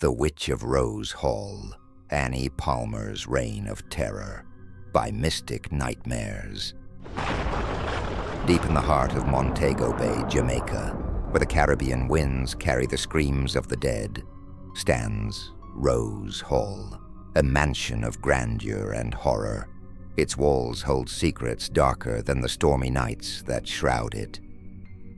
The Witch of Rose Hall, Annie Palmer's Reign of Terror, by Mystic Nightmares. Deep in the heart of Montego Bay, Jamaica, where the Caribbean winds carry the screams of the dead, stands Rose Hall, a mansion of grandeur and horror. Its walls hold secrets darker than the stormy nights that shroud it.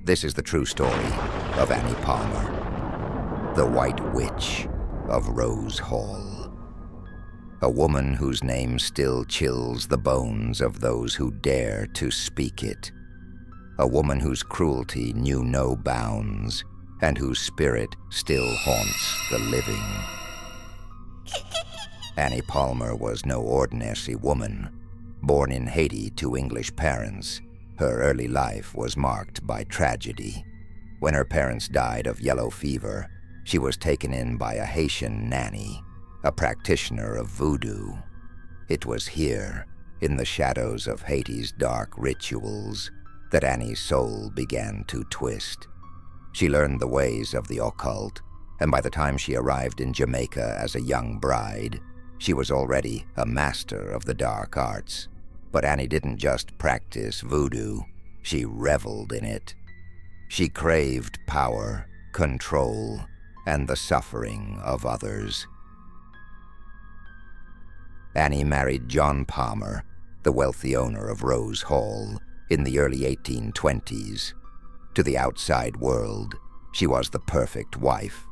This is the true story of Annie Palmer, the White Witch of Rose Hall. A woman whose name still chills the bones of those who dare to speak it. A woman whose cruelty knew no bounds, and whose spirit still haunts the living. Annie Palmer was no ordinary woman. Born in Haiti to English parents, her early life was marked by tragedy. When her parents died of yellow fever, she was taken in by a Haitian nanny, a practitioner of voodoo. It was here, in the shadows of Haiti's dark rituals, that Annie's soul began to twist. She learned the ways of the occult, and by the time she arrived in Jamaica as a young bride, she was already a master of the dark arts. But Annie didn't just practice voodoo, she reveled in it. She craved power, control, and the suffering of others. Annie married John Palmer, the wealthy owner of Rose Hall, in the early 1820s. To the outside world, she was the perfect wife.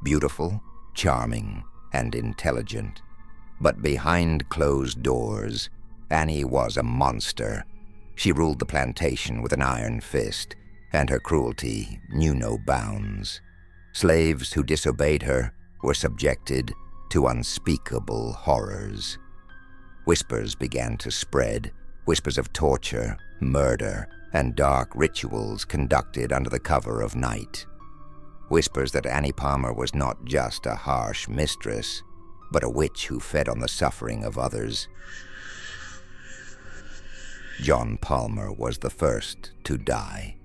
Beautiful, charming, and intelligent. But behind closed doors, Annie was a monster. She ruled the plantation with an iron fist, and her cruelty knew no bounds. Slaves who disobeyed her were subjected to unspeakable horrors. Whispers began to spread, whispers of torture, murder, and dark rituals conducted under the cover of night. Whispers that Annie Palmer was not just a harsh mistress, but a witch who fed on the suffering of others. John Palmer was the first to die.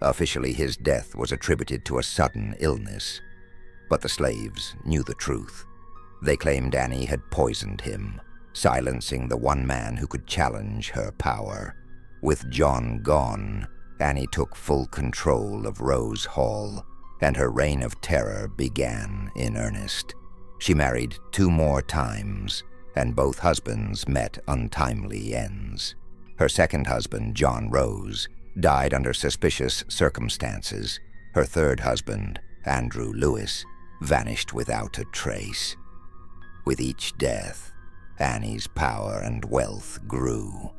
Officially, his death was attributed to a sudden illness, but the slaves knew the truth. They claimed Annie had poisoned him, silencing the one man who could challenge her power. With John gone, Annie took full control of Rose Hall, and her reign of terror began in earnest. She married 2 more times, and both husbands met untimely ends. Her second husband, John Rose, died under suspicious circumstances. Her third husband, Andrew Lewis, vanished without a trace. With each death, Annie's power and wealth grew,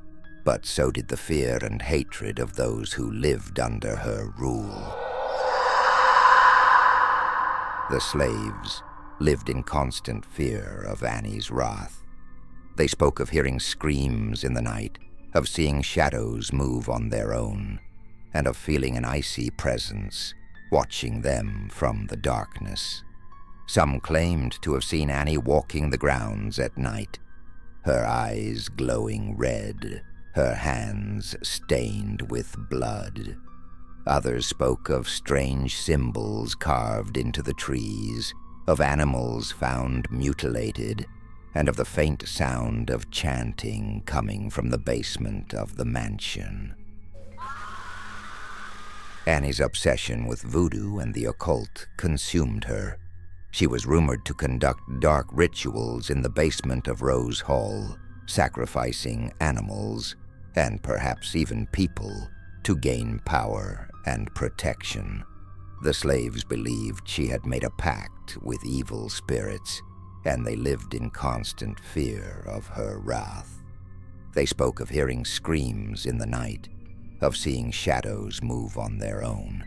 but so did the fear and hatred of those who lived under her rule. The slaves lived in constant fear of Annie's wrath. They spoke of hearing screams in the night, of seeing shadows move on their own, and of feeling an icy presence watching them from the darkness. Some claimed to have seen Annie walking the grounds at night, her eyes glowing red, her hands stained with blood. Others spoke of strange symbols carved into the trees, of animals found mutilated, and of the faint sound of chanting coming from the basement of the mansion. Annie's obsession with voodoo and the occult consumed her. She was rumored to conduct dark rituals in the basement of Rose Hall, sacrificing animals, and perhaps even people, to gain power and protection. The slaves believed she had made a pact with evil spirits, and they lived in constant fear of her wrath. They spoke of hearing screams in the night, of seeing shadows move on their own,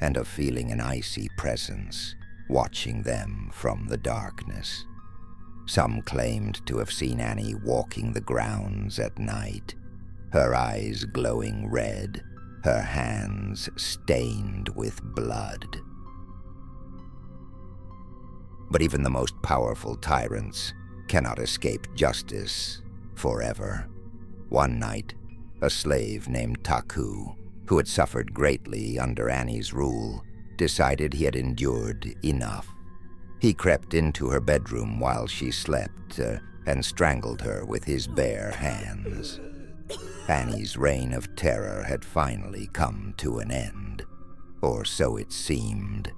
and of feeling an icy presence watching them from the darkness. Some claimed to have seen Annie walking the grounds at night, her eyes glowing red, her hands stained with blood. But even the most powerful tyrants cannot escape justice forever. One night, a slave named Taku, who had suffered greatly under Annie's rule, decided he had endured enough. He crept into her bedroom while she slept and strangled her with his bare hands. Annie's reign of terror had finally come to an end, or so it seemed.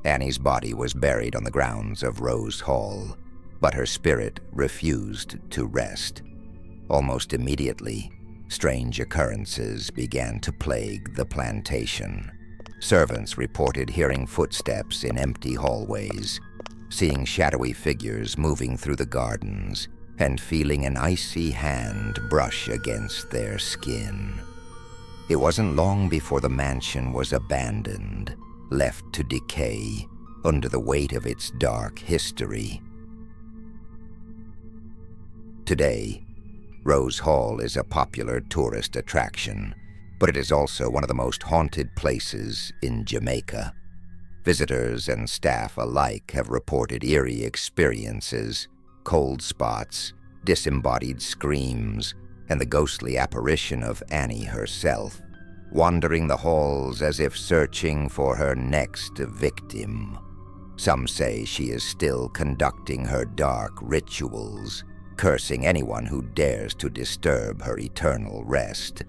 Annie's body was buried on the grounds of Rose Hall, but her spirit refused to rest. Almost immediately, strange occurrences began to plague the plantation. Servants reported hearing footsteps in empty hallways, seeing shadowy figures moving through the gardens, and feeling an icy hand brush against their skin. It wasn't long before the mansion was abandoned, left to decay under the weight of its dark history. Today, Rose Hall is a popular tourist attraction, but it is also one of the most haunted places in Jamaica. Visitors and staff alike have reported eerie experiences, cold spots, disembodied screams, and the ghostly apparition of Annie herself, wandering the halls as if searching for her next victim. Some say she is still conducting her dark rituals, cursing anyone who dares to disturb her eternal rest.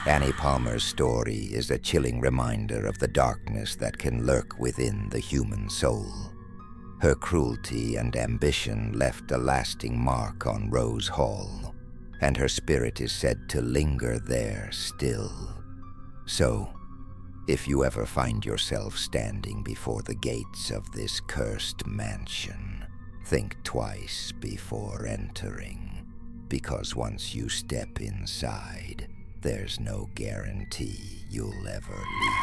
Annie Palmer's story is a chilling reminder of the darkness that can lurk within the human soul. Her cruelty and ambition left a lasting mark on Rose Hall, and her spirit is said to linger there still. So, if you ever find yourself standing before the gates of this cursed mansion, think twice before entering, because once you step inside, there's no guarantee you'll ever leave.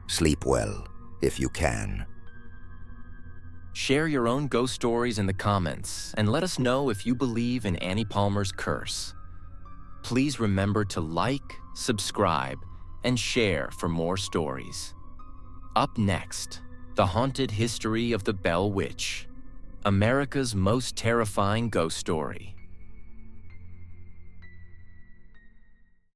Sleep well, if you can. Share your own ghost stories in the comments and let us know if you believe in Annie Palmer's curse. Please remember to like, subscribe, and share for more stories. Up next, the haunted history of the Bell Witch, America's most terrifying ghost story.